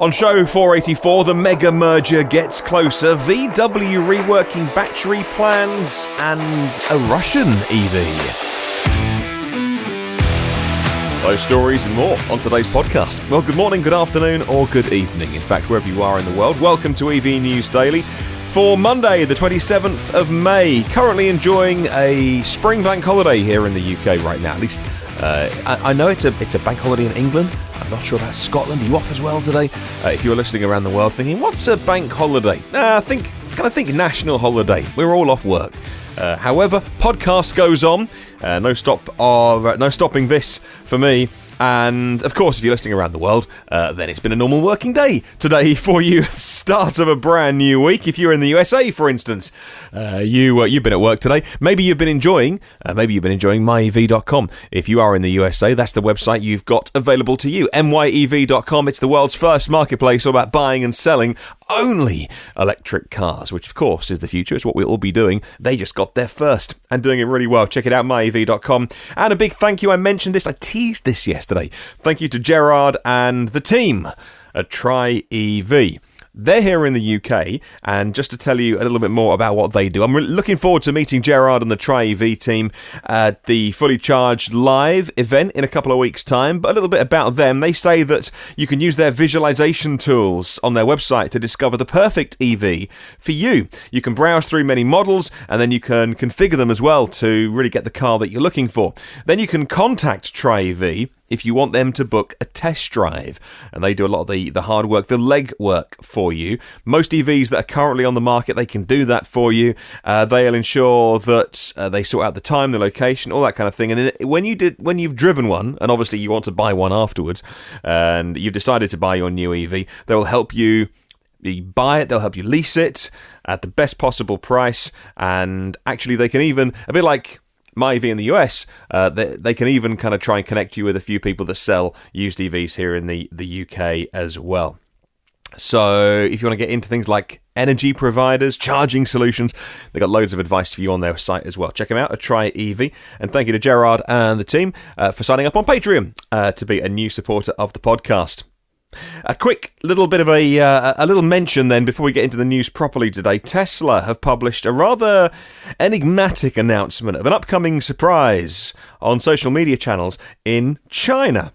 On show 484, the mega merger gets closer, VW reworking battery plans, and a Russian EV. Those stories and more on today's podcast. Well, good morning, good afternoon, or good evening. In fact, wherever you are in the world, welcome to EV News Daily for Monday, the 27th of May. Currently enjoying a spring bank holiday here in the UK right now. At least I know it's a bank holiday in England. I'm not sure about Scotland. Are you off as well today? If you're listening around the world thinking, what's a bank holiday? I think national holiday. We're all off work. However, podcast goes on. No stopping this for me. And, of course, if you're listening around the world, then it's been a normal working day today for you. Start of a brand new week. If you're in the USA, for instance, you've been at work today. Maybe you've been enjoying myev.com. If you are in the USA, that's the website you've got available to you. myev.com. It's the world's first marketplace all about buying and selling only electric cars, which, of course, is the future. It's what we'll all be doing. They just got there first and doing it really well. Check it out, myev.com. And a big thank you. I mentioned this. I teased this yesterday. Thank you to Gerard and the team at Try EV. They're here in the UK, and just to tell you a little bit more about what they do, I'm looking forward to meeting Gerard and the Try EV team at the Fully Charged Live event in a couple of weeks' time. But a little bit about them. They say that you can use their visualization tools on their website to discover the perfect EV for you. You can browse through many models, and then you can configure them as well to really get the car that you're looking for. Then you can contact Try EV if you want them to book a test drive. And they do a lot of the hard work, the leg work for you. Most EVs that are currently on the market, they can do that for you. They'll ensure that they sort out the time, the location, all that kind of thing. And when you've driven one, and obviously you want to buy one afterwards, and you've decided to buy your new EV, they will help you buy it, they'll help you lease it at the best possible price. And actually they can even, a bit like myev in the US, they can even kind of try and connect you with a few people that sell used EVs here in the UK as well. So if you want to get into things like energy providers, charging solutions, they've got loads of advice for you on their site as well. Check them out at Try EV. And thank you to Gerard and the team for signing up on Patreon to be a new supporter of the podcast. A quick little bit of a little mention then before we get into the news properly today. Tesla have published a rather enigmatic announcement of an upcoming surprise on social media channels in China.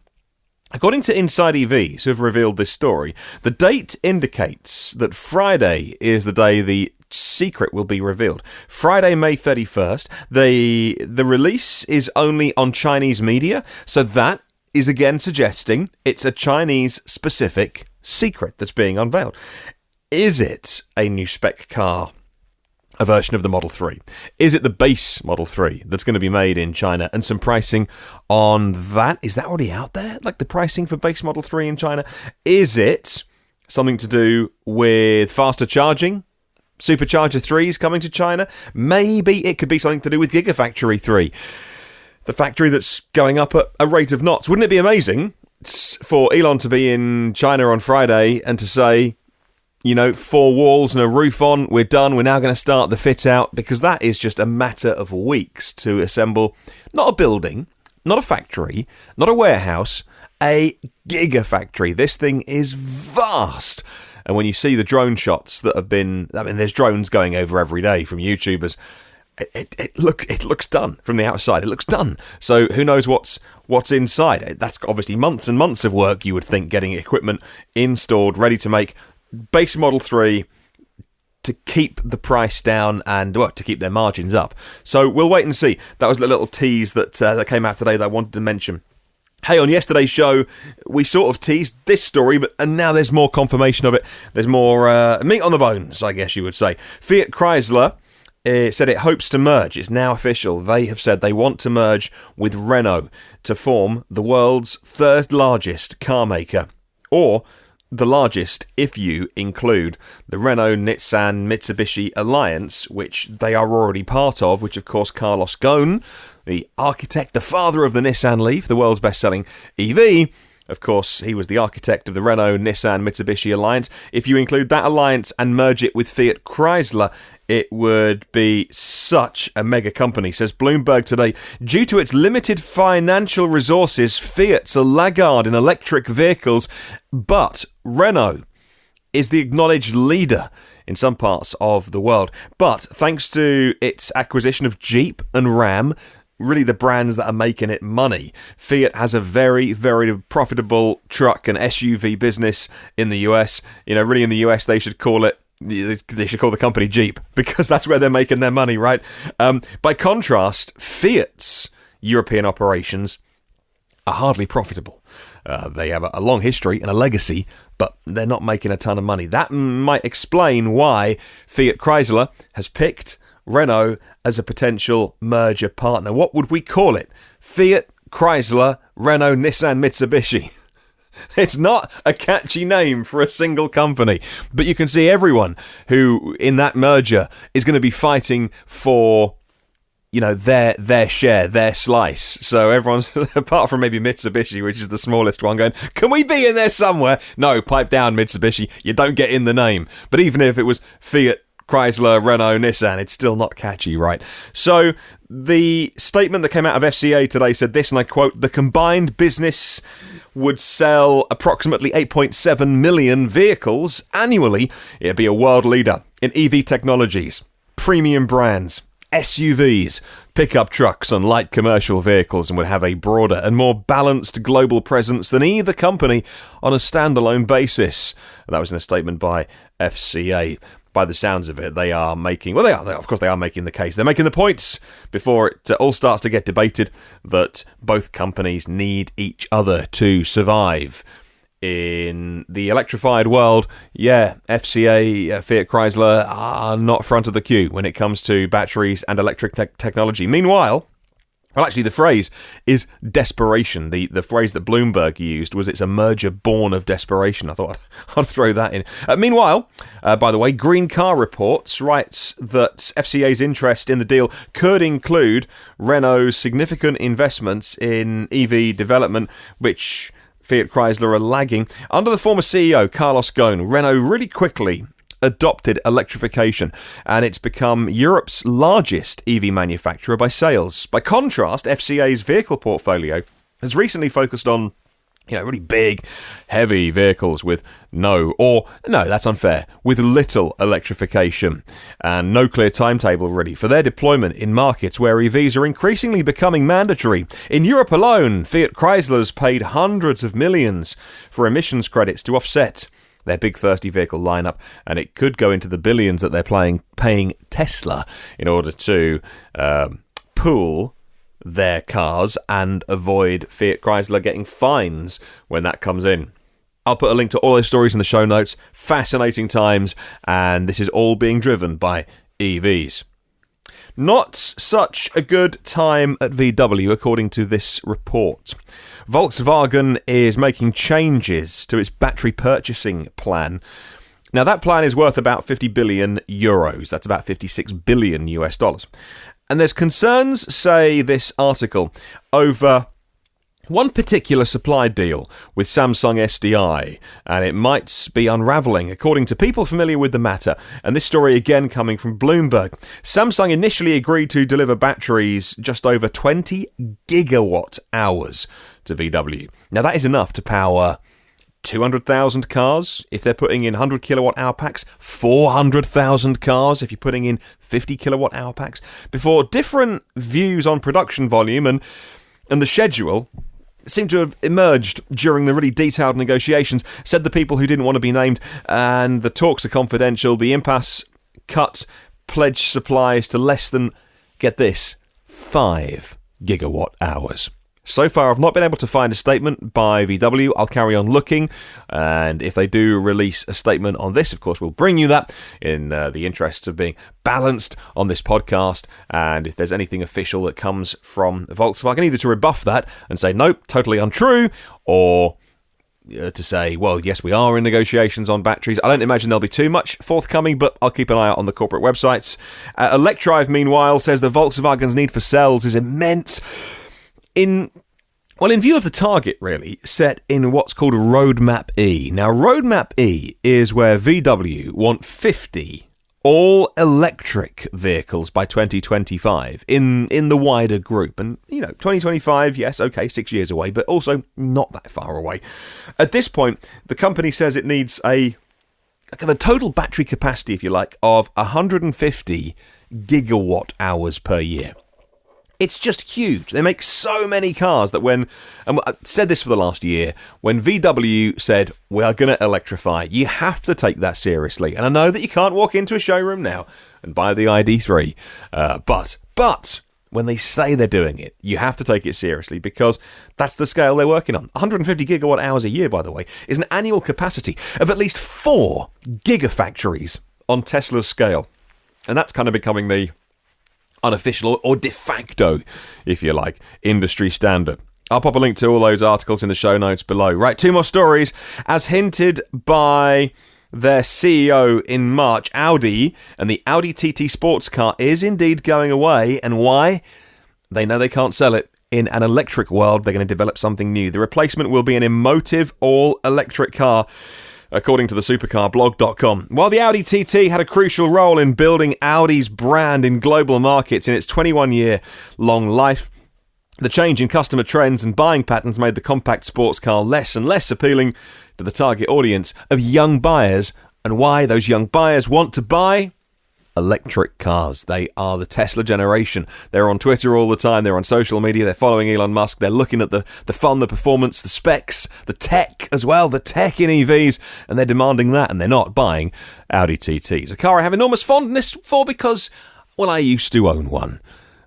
According to Inside EVs, who have revealed this story, the date indicates that Friday is the day the secret will be revealed. Friday, May 31st. The release is only on Chinese media, so that is again suggesting it's a Chinese-specific secret that's being unveiled. Is it a new spec car, a version of the Model 3? Is it the base Model 3 that's going to be made in China? And some pricing on that? Is that already out there? Like the pricing for base Model 3 in China? Is it something to do with faster charging? Supercharger 3s coming to China? Maybe it could be something to do with Gigafactory 3. The factory that's going up at a rate of knots. Wouldn't it be amazing for Elon to be in China on Friday and to say, 4 walls and a roof on, we're done, we're now going to start the fit out, because that is just a matter of weeks to assemble not a building, not a factory, not a warehouse, a gigafactory. This thing is vast. And when you see the drone shots that have been, there's drones going over every day from YouTubers. It looks done from the outside. It looks done. So who knows what's inside? That's obviously months and months of work, you would think, getting equipment installed, ready to make base Model 3 to keep the price down and to keep their margins up. So we'll wait and see. That was the little tease that came out today that I wanted to mention. Hey, on yesterday's show, we sort of teased this story, and now there's more confirmation of it. There's more meat on the bones, I guess you would say. Fiat Chrysler said it hopes to merge. It's now official. They have said they want to merge with Renault to form the world's third largest car maker, or the largest if you include the Renault, Nissan, Mitsubishi alliance, which they are already part of, which of course Carlos Ghosn, the architect, the father of the Nissan Leaf, the world's best-selling EV, Of course, he was the architect of the Renault, Nissan, Mitsubishi alliance. If you include that alliance and merge it with Fiat Chrysler, it would be such a mega company, says Bloomberg today. Due to its limited financial resources, Fiat's a laggard in electric vehicles, but Renault is the acknowledged leader in some parts of the world. But thanks to its acquisition of Jeep and Ram, really the brands that are making it money, Fiat has a very, very profitable truck and SUV business in the US. Really in the US they should call the company Jeep, because that's where they're making their money, right? By contrast, Fiat's European operations are hardly profitable. They have a long history and a legacy, but they're not making a ton of money. That might explain why Fiat Chrysler has picked Renault as a potential merger partner. What would we call it? Fiat Chrysler, Renault, Nissan, Mitsubishi. It's not a catchy name for a single company, but you can see everyone who in that merger is going to be fighting for their share, their slice. So everyone's, apart from maybe Mitsubishi, which is the smallest one, going, can we be in there somewhere? No, pipe down, Mitsubishi. You don't get in the name. But even if it was Fiat Chrysler, Renault, Nissan, it's still not catchy, right? So the statement that came out of FCA today said this, and I quote, the combined business would sell approximately 8.7 million vehicles annually. It'd be a world leader in EV technologies, premium brands, SUVs, pickup trucks and light commercial vehicles, and would have a broader and more balanced global presence than either company on a standalone basis. And that was in a statement by FCA. By the sounds of it, they are making, of course they are making the case. They're making the points before it all starts to get debated that both companies need each other to survive. In the electrified world, FCA, Fiat Chrysler are not front of the queue when it comes to batteries and electric technology. Meanwhile, actually, the phrase is desperation. The phrase that Bloomberg used was it's a merger born of desperation. I thought I'd throw that in. Meanwhile, by the way, Green Car Reports writes that FCA's interest in the deal could include Renault's significant investments in EV development, which Fiat Chrysler are lagging. Under the former CEO, Carlos Ghosn, Renault really quickly adopted electrification, and it's become Europe's largest EV manufacturer by sales. By contrast, FCA's vehicle portfolio has recently focused on really big, heavy vehicles with that's unfair, with little electrification and no clear timetable ready for their deployment in markets where EVs are increasingly becoming mandatory. In Europe alone, Fiat Chrysler's paid hundreds of millions for emissions credits to offset their big thirsty vehicle lineup, and it could go into the billions that they're paying Tesla in order to pool their cars and avoid Fiat Chrysler getting fines when that comes in. I'll put a link to all those stories in the show notes. Fascinating times, and this is all being driven by EVs. Not such a good time at VW, according to this report. Volkswagen is making changes to its battery purchasing plan. Now, that plan is worth about 50 billion euros. That's about 56 billion US dollars. And there's concerns, say this article, over one particular supply deal with Samsung SDI, and it might be unravelling, according to people familiar with the matter. And this story again coming from Bloomberg. Samsung initially agreed to deliver batteries just over 20 gigawatt hours to VW. Now, that is enough to power 200,000 cars if they're putting in 100 kilowatt hour packs, 400,000 cars if you're putting in 50 kilowatt hour packs. Before different views on production volume and the schedule seem to have emerged during the really detailed negotiations, said the people who didn't want to be named, and the talks are confidential. The impasse cut pledged supplies to less than, get this, 5 gigawatt hours. So far, I've not been able to find a statement by VW. I'll carry on looking, and if they do release a statement on this, of course, we'll bring you that in the interests of being balanced on this podcast. And if there's anything official that comes from Volkswagen, either to rebuff that and say, nope, totally untrue, or to say, well, yes, we are in negotiations on batteries. I don't imagine there'll be too much forthcoming, but I'll keep an eye out on the corporate websites. Electrive, meanwhile, says the Volkswagen's need for cells is immense. In Well, in view of the target, really, set in what's called Roadmap E. Now, Roadmap E is where VW want 50 all-electric vehicles by 2025 in the wider group. And, 2025, yes, okay, 6 years away, but also not that far away. At this point, the company says it needs the total battery capacity, if you like, of 150 gigawatt hours per year. It's just huge. They make so many cars that and I've said this for the last year, when VW said, we are going to electrify, you have to take that seriously. And I know that you can't walk into a showroom now and buy the ID3, but when they say they're doing it, you have to take it seriously because that's the scale they're working on. 150 gigawatt hours a year, by the way, is an annual capacity of at least 4 gigafactories on Tesla's scale. And that's kind of becoming the unofficial or de facto, if you like, industry standard. I'll pop a link to all those articles in the show notes below. Right, 2 more stories. As hinted by their CEO in March, Audi and the Audi TT sports car is indeed going away. And why? They know they can't sell it. In an electric world, they're going to develop something new. The replacement will be an emotive all-electric car, according to the supercarblog.com. While the Audi TT had a crucial role in building Audi's brand in global markets in its 21-year-long life, the change in customer trends and buying patterns made the compact sports car less and less appealing to the target audience of young buyers. And why those young buyers want to buy electric cars. They are the Tesla generation. They're on Twitter all the time. They're on social media. They're following Elon Musk. They're looking at the fun, the performance, the specs, the tech as well, the tech in EVs, and they're demanding that, and they're not buying Audi TTs. A car I have enormous fondness for because, well, I used to own one.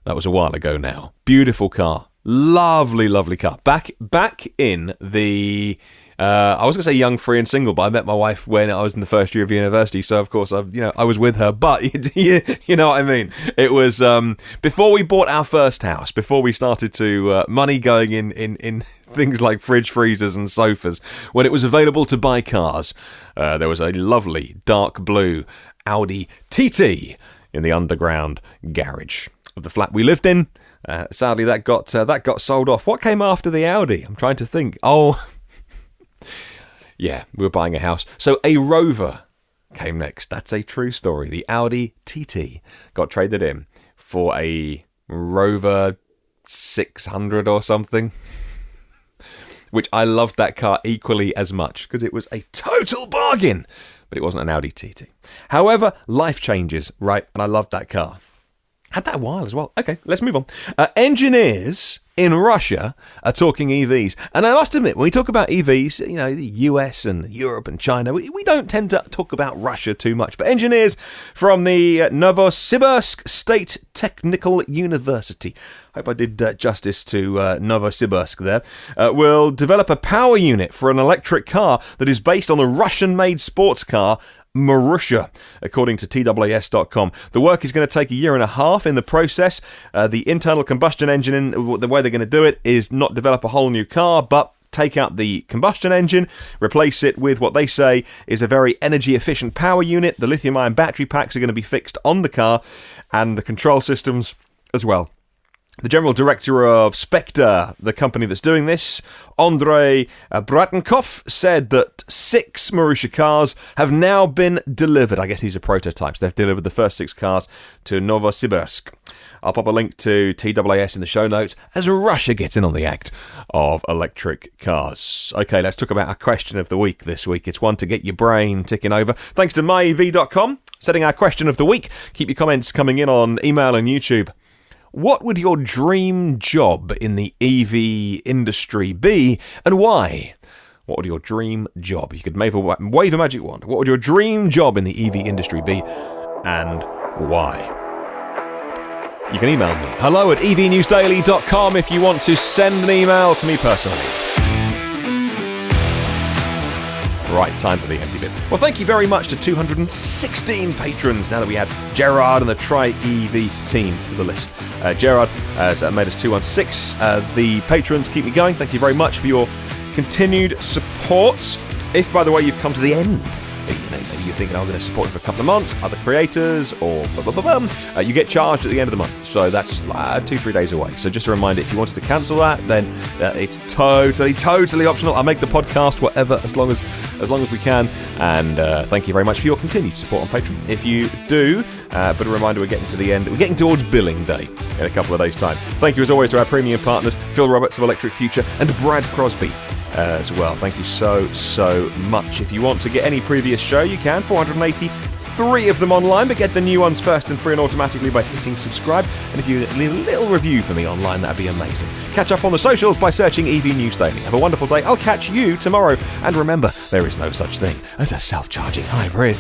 That was a while ago now. Beautiful car. Lovely, lovely car. Back in the... I was going to say young, free and single, but I met my wife when I was in the first year of university, so of course I was with her, but you know what I mean. It was before we bought our first house, before we started to money going in things like fridge freezers and sofas, when it was available to buy cars. There was a lovely dark blue Audi TT in the underground garage of the flat we lived in. Sadly, that got sold off. What came after the Audi? I'm trying to think. Yeah, we were buying a house. So a Rover came next. That's a true story. The Audi TT got traded in for a Rover 600 or something, which I loved that car equally as much because it was a total bargain, but it wasn't an Audi TT. However, life changes, right? And I loved that car. Had that a while as well. Okay, let's move on. Engineers in Russia are talking EVs. And I must admit, when we talk about EVs, the US and Europe and China, we don't tend to talk about Russia too much. But engineers from the Novosibirsk State Technical University, hope I did justice to Novosibirsk there, will develop a power unit for an electric car that is based on the Russian-made sports car Marussia, according to TWS.com. The work is going to take a year and a half. In the process, the internal combustion engine, the way they're going to do it is not develop a whole new car, but take out the combustion engine, replace it with what they say is a very energy-efficient power unit. The lithium-ion battery packs are going to be fixed on the car, and the control systems as well. The general director of Spectre, the company that's doing this, Andrei Bratankov, said that 6 Marussia cars have now been delivered. I guess these are prototypes. They've delivered the first 6 cars to Novosibirsk. I'll pop a link to TWS in the show notes as Russia gets in on the act of electric cars. Okay, let's talk about our question of the week this week. It's one to get your brain ticking over. Thanks to myev.com, setting our question of the week. Keep your comments coming in on email and YouTube. What would your dream job in the EV industry be, and why? What would your dream job? You could wave a magic wand. What would your dream job in the EV industry be, and why? You can email me, hello@evnewsdaily.com, if you want to send an email to me personally. Right, time for the empty bit. Well, thank you very much to 216 patrons now that we add Gerard and the Tri-EV team to the list. Gerard has made us 216. The patrons keep me going. Thank you very much for your continued support. If, by the way, you've come to the end Maybe you're thinking, I'm going to support it for a couple of months, other creators, or blah, blah, blah, blah. You get charged at the end of the month. So that's 2-3 days away. So just a reminder, if you wanted to cancel that, then it's totally optional. I'll make the podcast whatever, as long as we can. And thank you very much for your continued support on Patreon. If you do, but a reminder, we're getting to the end. We're getting towards billing day in a couple of days' time. Thank you as always to our premium partners, Phil Roberts of Electric Future and Brad Crosby as well. Thank you so much. If you want to get any previous show, you can. 483 of them online, but get the new ones first and free and automatically by hitting subscribe. And if you leave a little review for me online, that'd be amazing. Catch up on the socials by searching EV News Daily. Have a wonderful day. I'll catch you tomorrow. And remember, there is no such thing as a self-charging hybrid.